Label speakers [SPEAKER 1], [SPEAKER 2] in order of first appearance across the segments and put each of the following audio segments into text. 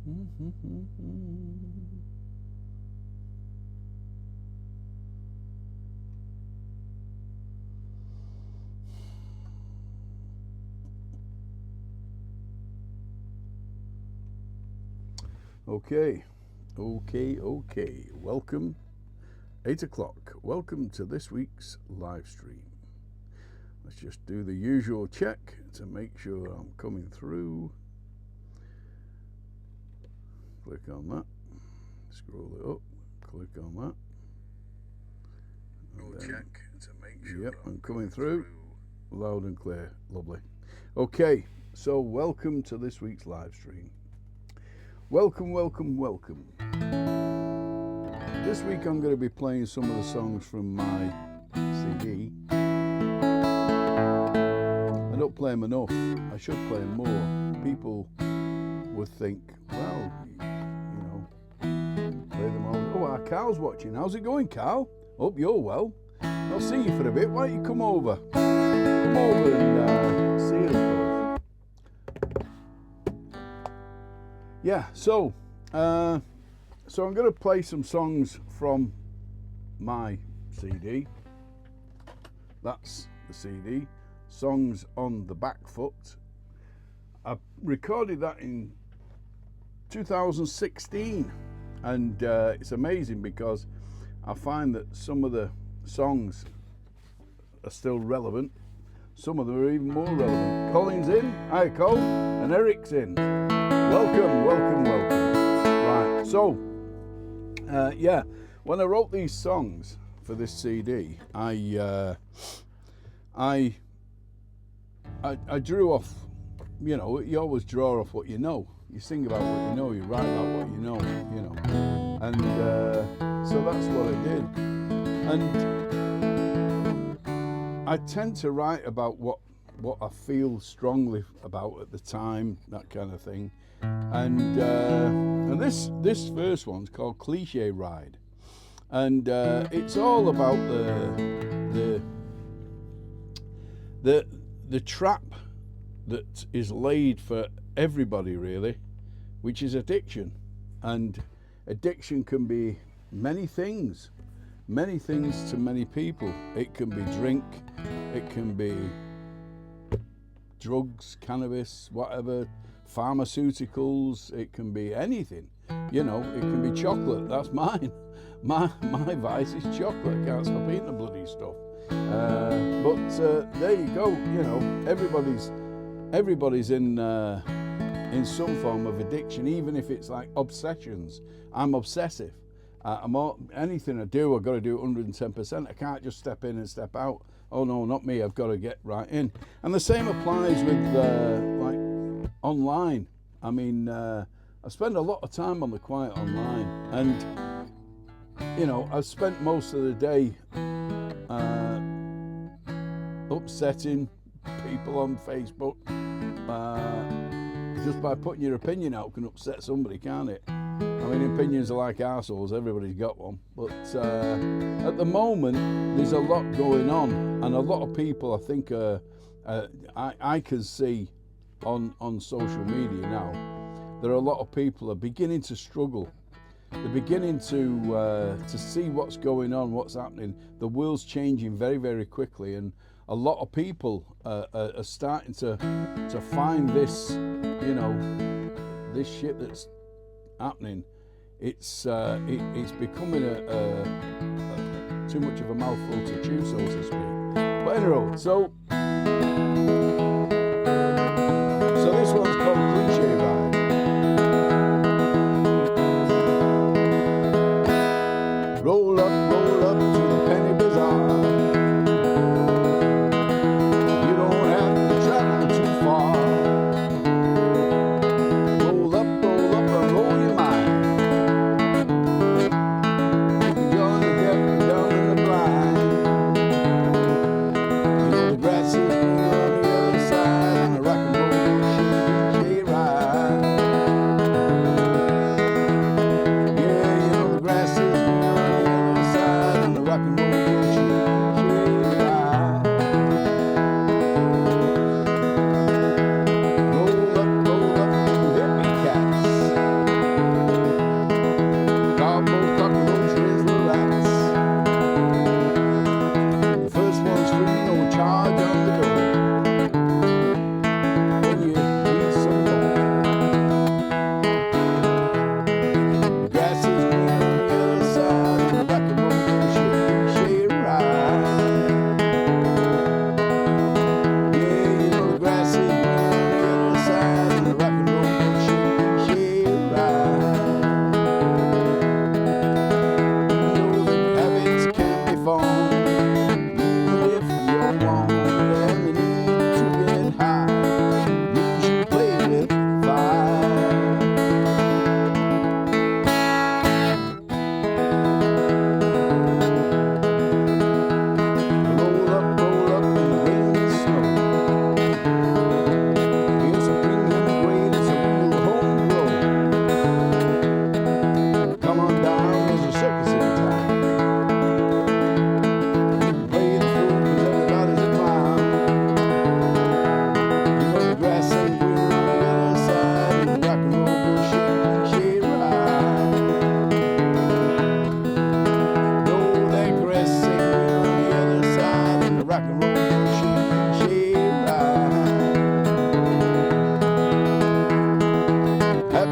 [SPEAKER 1] Okay. Welcome. 8 o'clock. Welcome to this week's live stream. Let's just do the usual check to make sure I'm coming through. Click on that. Scroll it up. Click on that.
[SPEAKER 2] Check to make sure.
[SPEAKER 1] Yep, I'm coming through. Loud and clear. Lovely. Okay, so welcome to this week's live stream. Welcome. This week I'm going to be playing some of the songs from my CD. I don't play them enough. I should play them more. People would think, well, you know, play them all. Oh, our Carl's watching. How's it going, Carl? Hope you're well. I'll see you for a bit. Why don't you come over? Come over and see us both. Yeah, so I'm going to play some songs from my CD. That's the CD. Songs on the Back Foot. I recorded that in 2016, and it's amazing because I find that some of the songs are still relevant. Some of them are even more relevant. Colin's in. Hi, Cole. And Eric's in. Welcome. Right, so, when I wrote these songs for this CD, I drew off, you know, you always draw off what you know. You sing about what you know, you write about what you know. And so that's what I did. And I tend to write about what I feel strongly about at the time, that kind of thing. And this first one's called Cliche Ride. And it's all about the trap that is laid for everybody, really, which is addiction. And addiction can be many things to many people. It can be drink, it can be drugs, cannabis, whatever, pharmaceuticals, it can be anything. You know, it can be chocolate. That's mine. My vice is chocolate. I can't stop eating the bloody stuff. But there you go. You know, everybody's in some form of addiction, even if it's like obsessions. I'm obsessive. Anything I do, I've got to do 110%. I can't just step in and step out. Oh no, not me. I've got to get right in. And the same applies with like online. I mean, I spend a lot of time on the quiet online, and you know, I've spent most of the day upsetting people on Facebook. Just by putting your opinion out can upset somebody, can't it? I mean, opinions are like arseholes, everybody's got one. But at the moment, there's a lot going on, and a lot of people, I think, I can see on social media now, there are a lot of people are beginning to struggle. They're beginning to see what's going on, what's happening. The world's changing very, very quickly, and a lot of people are starting to find this, you know, this shit that's happening. It's becoming too much of a mouthful to chew, so to speak. But anyway, so this one's called Cliche Ride. Roll up to the penny bazaar. You don't have to travel too far. Roll up and roll your mind. You're gonna get down in the blind. You know the grass is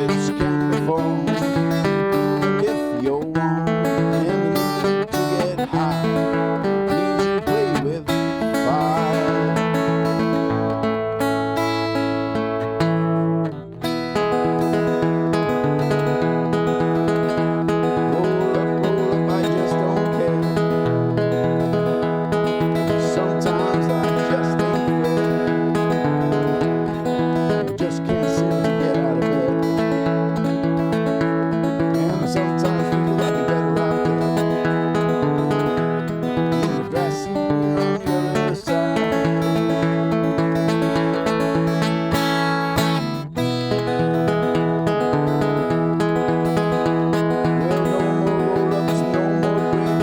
[SPEAKER 1] habits can be formed. And if you're wanting to get high, means you play with fire. Roll up, I just don't care. Sometimes I just ain't fair. I just can't seem to get out of bed. And I sometimes feel like a better off dead. The grass on the other side. Well, no more roll-ups, no more break.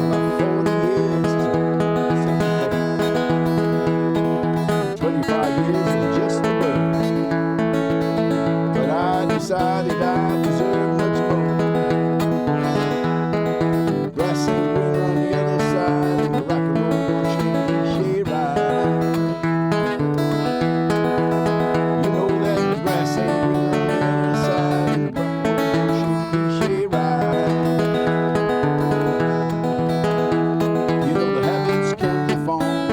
[SPEAKER 1] About 40 years to celebrate. 25 years is just a bird. But I decided I deserve much more. Grass ain't greener on the other side, and the rock and roll don't shake right. You know that the grass ain't greener on the other side, and the rock and roll don't shake right. You know the habits can be formed.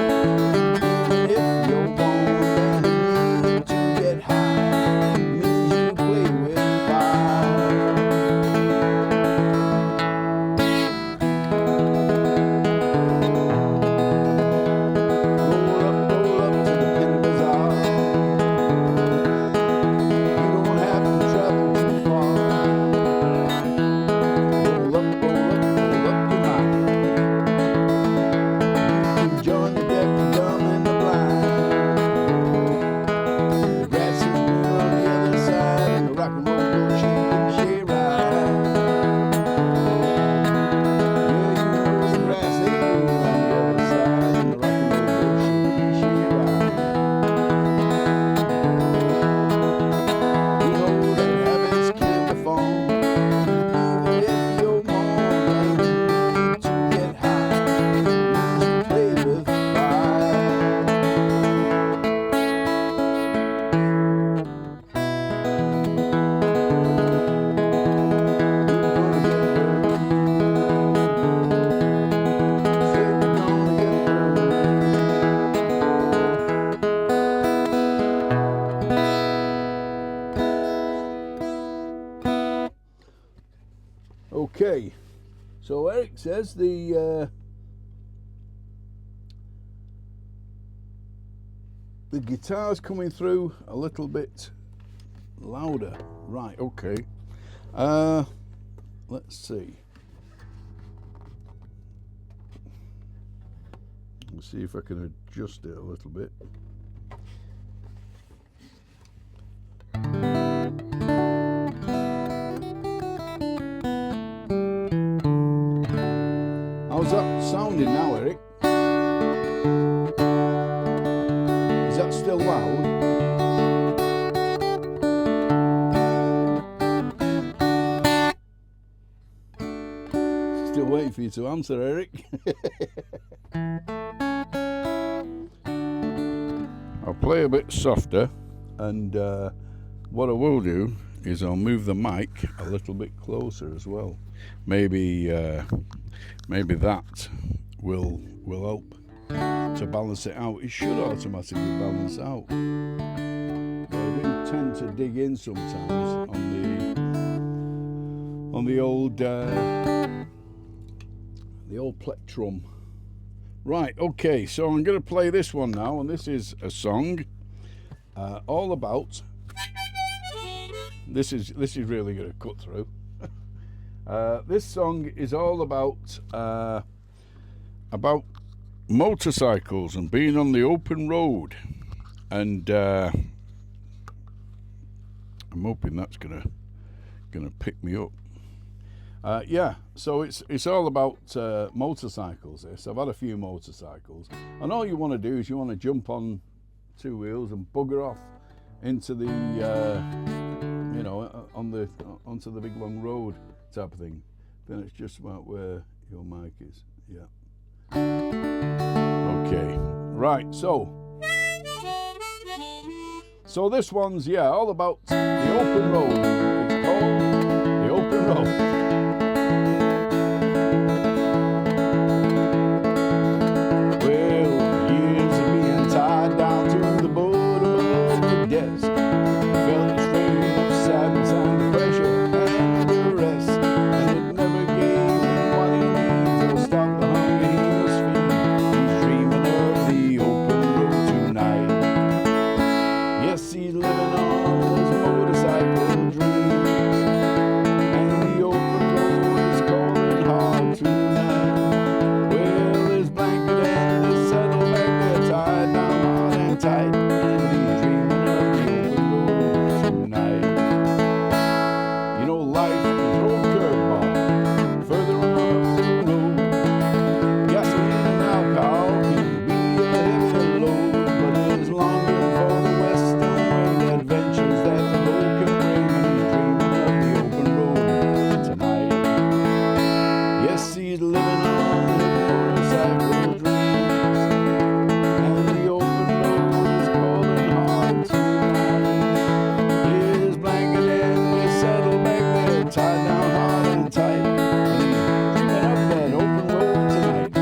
[SPEAKER 1] If you're wanting to get high, means you play with fire. Roll up to the penny bazaar. You don't have to travel too far. Roll up your mind. You can join the deaf, the dumb, and the blind. The grass is greener on the other side, and the rock and roll don't shake right. Yeah, you know the grass ain't greener on the other side, and the rock and roll don't shake right. You know that habits can be formed. If you're wanting to get high, means you play with fire. Okay, so Eric says the guitar's coming through a little bit louder. Right, okay. Let's see. Let's see if I can adjust it a little bit. How's that sounding now, Eric? Is that still loud? Still waiting for you to answer, Eric. I'll play a bit softer, and what I will do is I'll move the mic a little bit closer as well. Maybe that will help to balance it out. It should automatically balance out. But I do tend to dig in sometimes on the old plectrum. Right, okay, so I'm going to play this one now, and this is a song all about. This is really going to cut through. This song is all about motorcycles and being on the open road, and I'm hoping that's gonna pick me up. Yeah, so it's all about motorcycles. This, I've had a few motorcycles, and all you want to do is you want to jump on two wheels and bugger off into the onto the big long road type of thing. Then it's just about where your mic is. Yeah. Okay. Right. So So this one's, yeah, all about the open road. It's called The Open Road. Well, years of being tied down to the board above the desk. Felt the strain of sadness and the pressure and the rest. And it never gave him what he needs or stop the hunger he must feed. He's dreaming of the open road tonight. Yes, he's living on his motorcycle dreams, and the open road is calling hard tonight. Well, his blanket and his saddlebag, they're tied down hard and tight, and he's dreaming of the open road tonight. You know, life can throw a curveball further on up the road. Gasoline and alcohol can be a heavy load, but there's longer for the western wind adventures that the road can bring, and he's dreaming of the open road tonight. Yes, he's living on his motorcycle dreams, and the open road is calling hard tonight. His blanket and his saddlebag, they're tied down hard and tight, and he's dreaming of that open road tonight.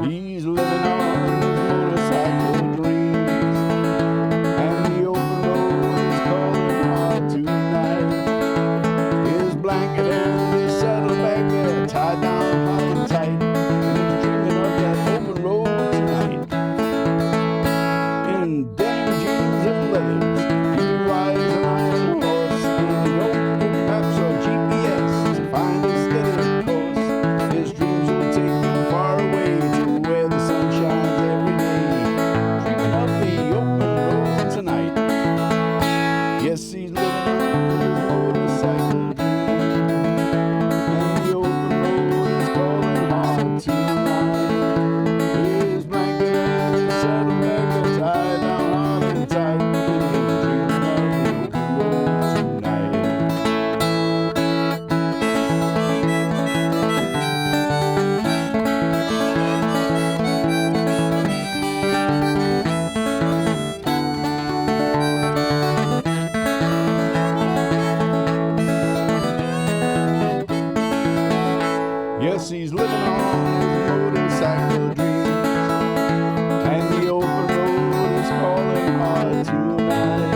[SPEAKER 1] He's living on his motorcycle dreams, and the open road is calling hard tonight. His blanket and his saddlebag, they're tied down hard and tight, and he's dreaming of that open road tonight. In denim jeans and leathers, he rides an iron horse, and no maps or GPS to find a steady course. His dreams will take him far away to where the sun shines every day, dreaming of the open road tonight. Yes, he's living on his motorcycle dreams, and the open road is calling hard tonight. His blanket and his saddlebag, they're tied down hard and tight, and he's dreaming of the open road tonight. Yes, he's living on his motorcycle dreams, and the open road is calling hard tonight.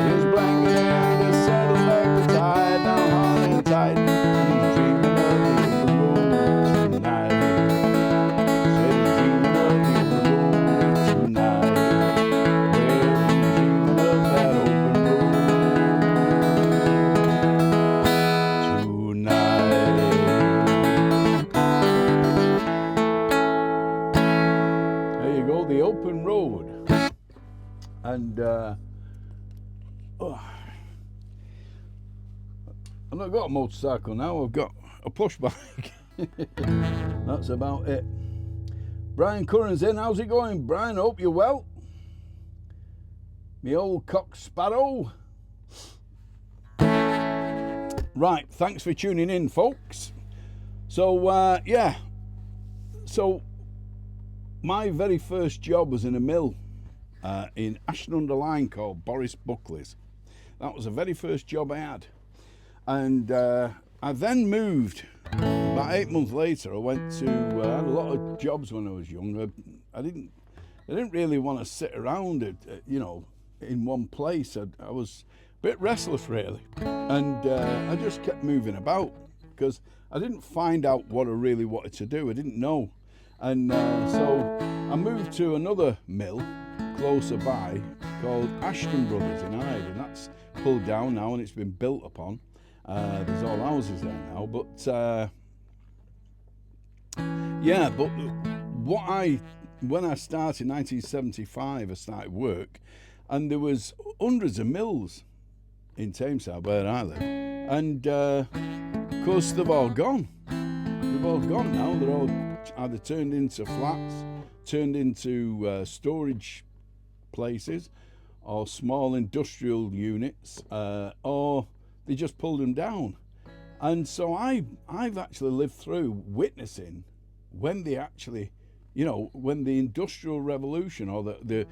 [SPEAKER 1] His blanket and his saddlebag, they're tied down hard and tight, and he's dreaming of the open road tonight. Said he's dreaming of the open road tonight. Well, he's dreaming of that open road tonight. There you go, the open road. And I've not got a motorcycle now, I've got a push bike. That's about it. Brian Curran's in. How's it going, Brian? Hope you're well. Me old cock sparrow. Right, thanks for tuning in, folks. So, yeah. So, my very first job was in a mill in Ashton-under-Lyne called Boris Buckley's. That was the very first job I had. And I then moved. About 8 months later, I went to, I had a lot of jobs when I was young. I didn't really want to sit around, in one place. I was a bit restless, really. And I just kept moving about because I didn't find out what I really wanted to do. I didn't know. And so I moved to another mill closer by called Ashton Brothers in Hyde, and that's pulled down now and it's been built upon. There's all houses there now, but yeah, but when I started in 1975, I started work, and there was hundreds of mills in Tameside where I live, and of course they've all gone. They've all gone now. They're all either turned into flats, turned into storage places or small industrial units, or they just pulled them down. And so I've actually lived through witnessing when they actually, when the Industrial Revolution or the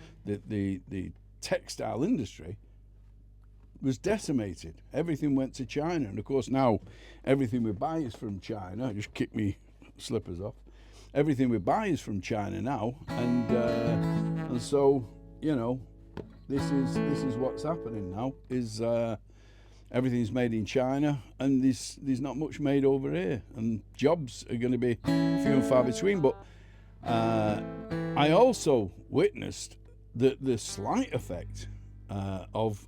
[SPEAKER 1] textile industry was decimated. Everything went to China, and of course now everything we buy is from China. I just kicked me slippers off. Everything we buy is from China now, and so this is what's happening now. Is everything's made in China, and there's not much made over here, and jobs are going to be few and far between. But I also witnessed the slight effect of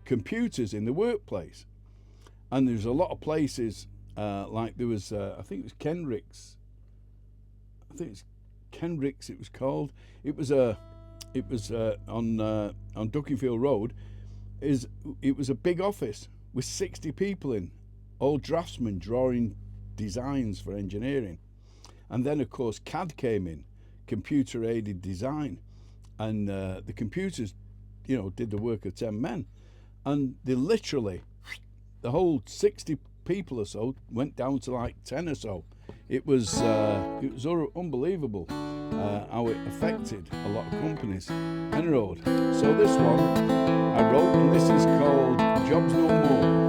[SPEAKER 1] computers in the workplace, and there's a lot of places like there was I think it was Kenrick's. It was called. It was on Duckingfield Road. It was a big office with 60 people in, all draftsmen drawing designs for engineering, and then of course CAD came in, computer aided design, and the computers, did the work of 10 men, and they literally, the whole 60 people or so went down to like 10 or so. It was unbelievable how it affected a lot of companies. Enroad. So this one I wrote, and this is called Jobs No More.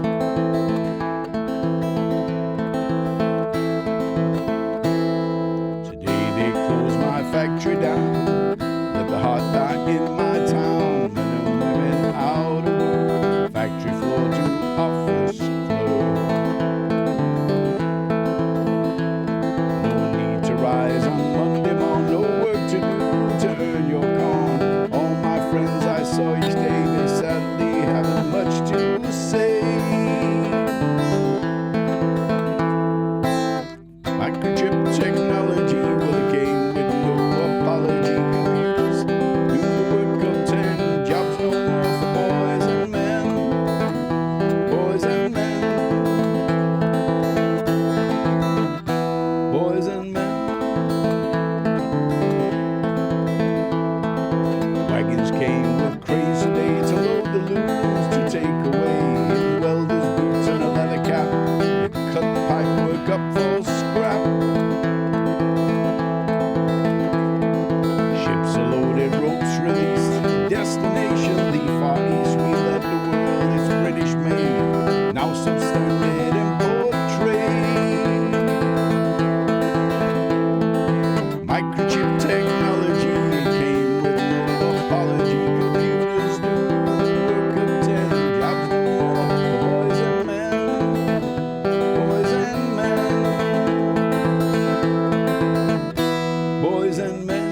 [SPEAKER 1] Today they close my factory down, let the heart die in my town, men and women out of work, factory floor to office floor. No need to rise on Monday morning, no work to do to earn your corn. All my friends I saw each day, they sadly haven't much to say. Microchip technology, well, it came with no apology. Computers do the work of 10, jobs no more for boys and men. Boys and men. Boys and men. Wagons came with cranes today to load the looms to take away. In welder's boots and a leather cap, it cut the pipework up for scrap. Ships are loaded, ropes released, destination the Far East. We led the world, it's British made, now substandard import trade. Microchip technology came with no apology. Computers do the work of 10, jobs no more for boys and men. Boys and men. Boys and men.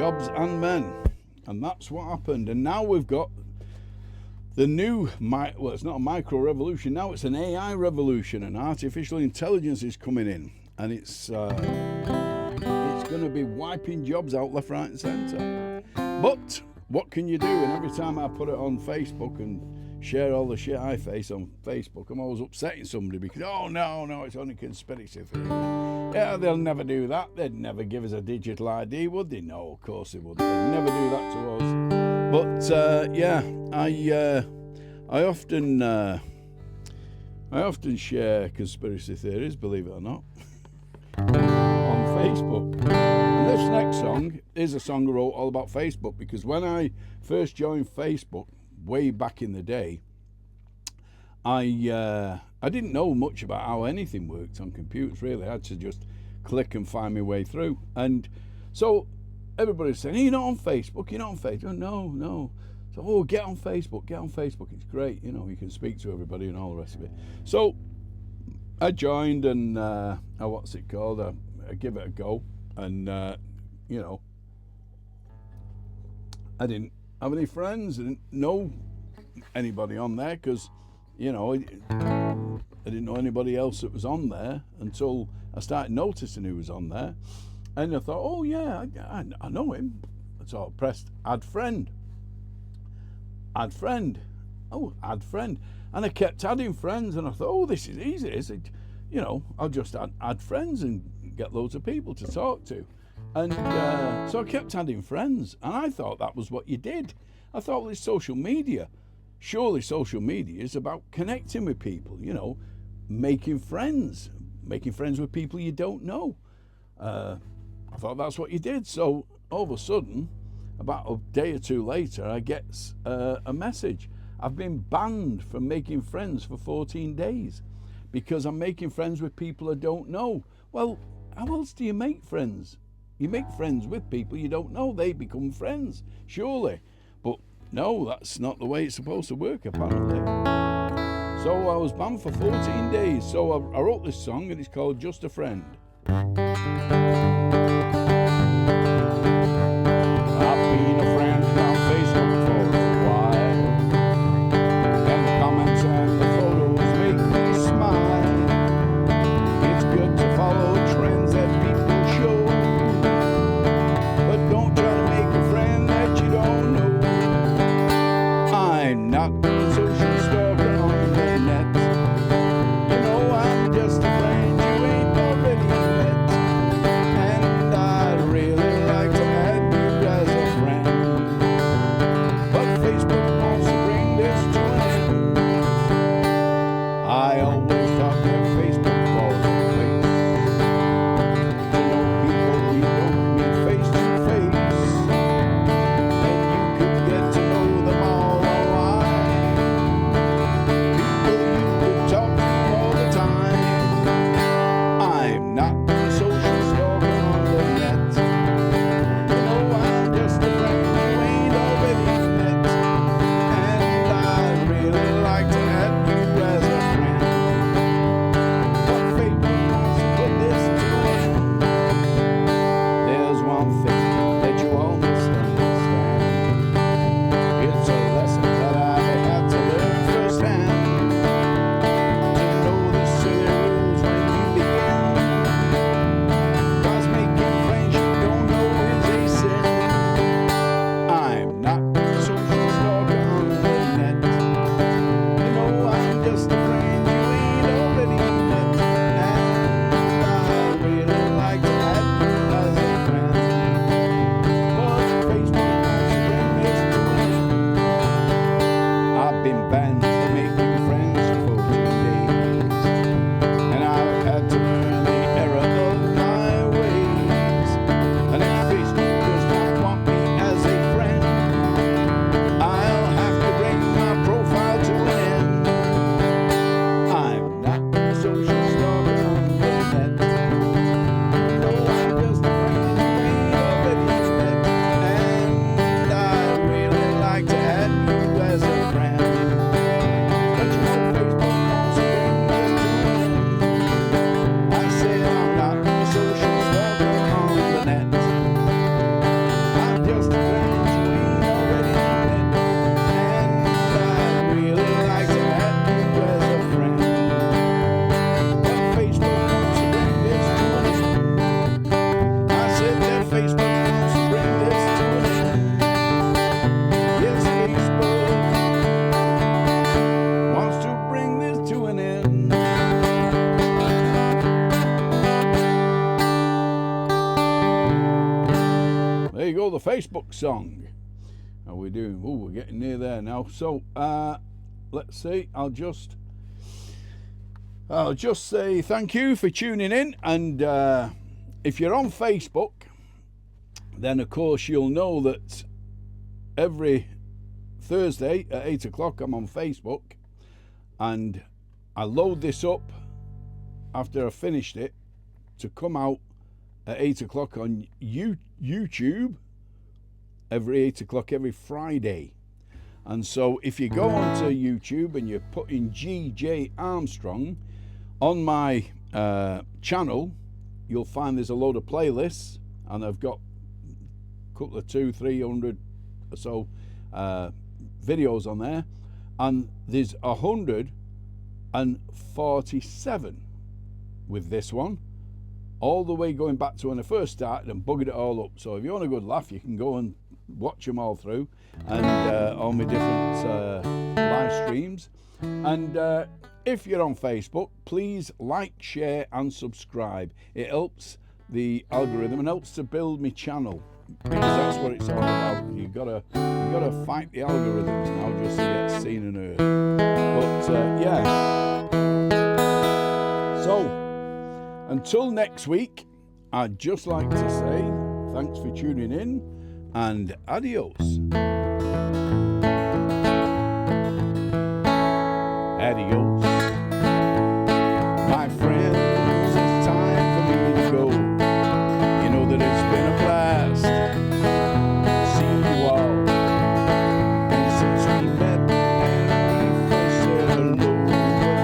[SPEAKER 1] jobs and men. And that's what happened. And now we've got the new, well, it's not a micro revolution, now it's an AI revolution, and artificial intelligence is coming in. And it's going to be wiping jobs out left, right and centre. But what can you do? And every time I put it on Facebook and share all the shit I face on Facebook, I'm always upsetting somebody because, oh no, it's only conspiracy theory. Yeah, they'll never do that. They'd never give us a digital ID, would they? No, of course they wouldn't. They'd never do that to us. But yeah, I often share conspiracy theories, believe it or not, on Facebook. And this next song is a song I wrote all about Facebook, because when I first joined Facebook way back in the day, I didn't know much about how anything worked on computers, really. I had to just click and find my way through. And so everybody's saying, hey, you're not on Facebook, you're not on Facebook. No. So, oh, get on Facebook, it's great, you know, you can speak to everybody and all the rest of it. So I joined and, I give it a go. And, you know, I didn't have any friends, I didn't know anybody on there, because, you know, I didn't know anybody else that was on there until I started noticing who was on there. And I thought, oh yeah, I know him. So I pressed add friend. And I kept adding friends, and I thought, oh, this is easy. You know, I'll just add friends and get loads of people to talk to. And so I kept adding friends, and I thought that was what you did. I thought, well, it's social media. Surely social media is about connecting with people, you know, making friends with people you don't know. I thought that's what you did. So all of a sudden, about a day or two later, I get a message. I've been banned from making friends for 14 days because I'm making friends with people I don't know. Well, how else do you make friends? You make friends with people you don't know. They become friends, surely. But no, that's not the way it's supposed to work, apparently. So I was banned for 14 days. So I wrote this song, and it's called Just a Friend. I've been a friend on Facebook for a while, and the comments and the photos make me smile. It's good to follow trends that people show, but don't try to make a friend that you don't know. I'm not a social stalker on the net. You know, I'm just a friend you ain't already met. And the Facebook song. How are we doing? Oh, we're getting near there now. So let's see. I'll just say thank you for tuning in. And if you're on Facebook, then of course you'll know that every Thursday at 8 o'clock I'm on Facebook, and I load this up after I finished it to come out at 8 o'clock on YouTube every 8 o'clock every Friday. And so if you go onto YouTube and you put in GJ Armstrong on my channel, you'll find there's a load of playlists, and I've got a couple of 200-300 or so videos on there, and there's 147 with this one, all the way going back to when I first started and buggered it all up. So if you want a good laugh, you can go and watch them all through, and all my different live streams. And if you're on Facebook, please like, share and subscribe. It helps the algorithm and helps to build my channel, because that's what it's all about. You gotta fight the algorithms now just to get seen and heard. But yeah. So until next week, I'd just like to say thanks for tuning in and adios. Adios. My friends, it's time for me to go. You know that it's been a blast seeing you all. And since we met and we first said hello,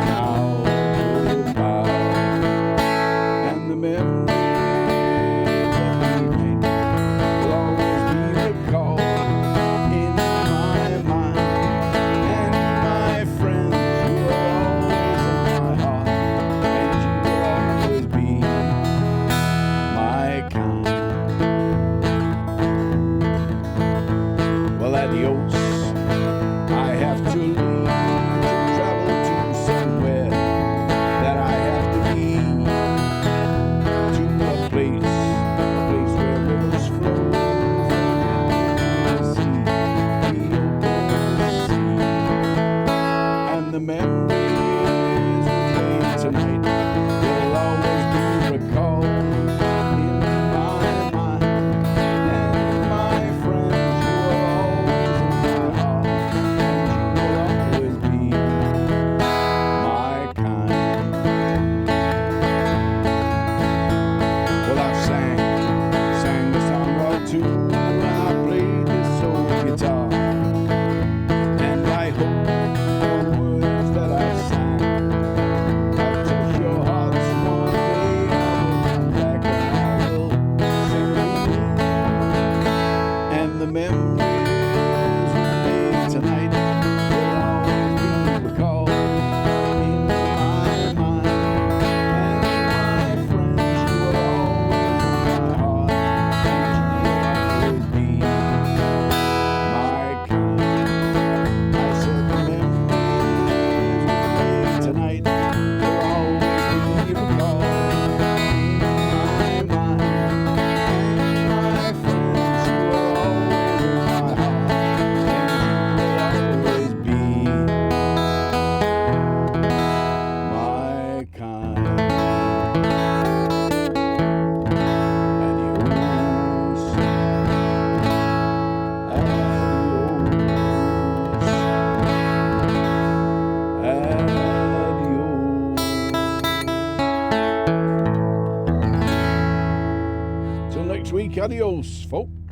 [SPEAKER 1] now goodbye. And the memories that we made will always be recalled in my mind. And my friends, you are always in my heart, and you will always be my kind. Well, adios. I have to leave to travel to somewhere that I have to be, to a place where rivers flow from the sea, and the memories we made tonight will always be recalled in my mind. And my friends, you are always in my heart, and you will always be my kind. Well, I sang the song or two when I played this old guitar, and I hope the words that I sang have touched your hearts one day. I will come back and I will sing to you, and the memories we made tonight will always be recalled in my mind. And my friends, you are always in my heart, and you will always be my kind. I said the memories we made tonight will always be recalled in my mind. And my friends, you are always in my heart, and you will always be my kind. Adios. Till next week, adios, folks.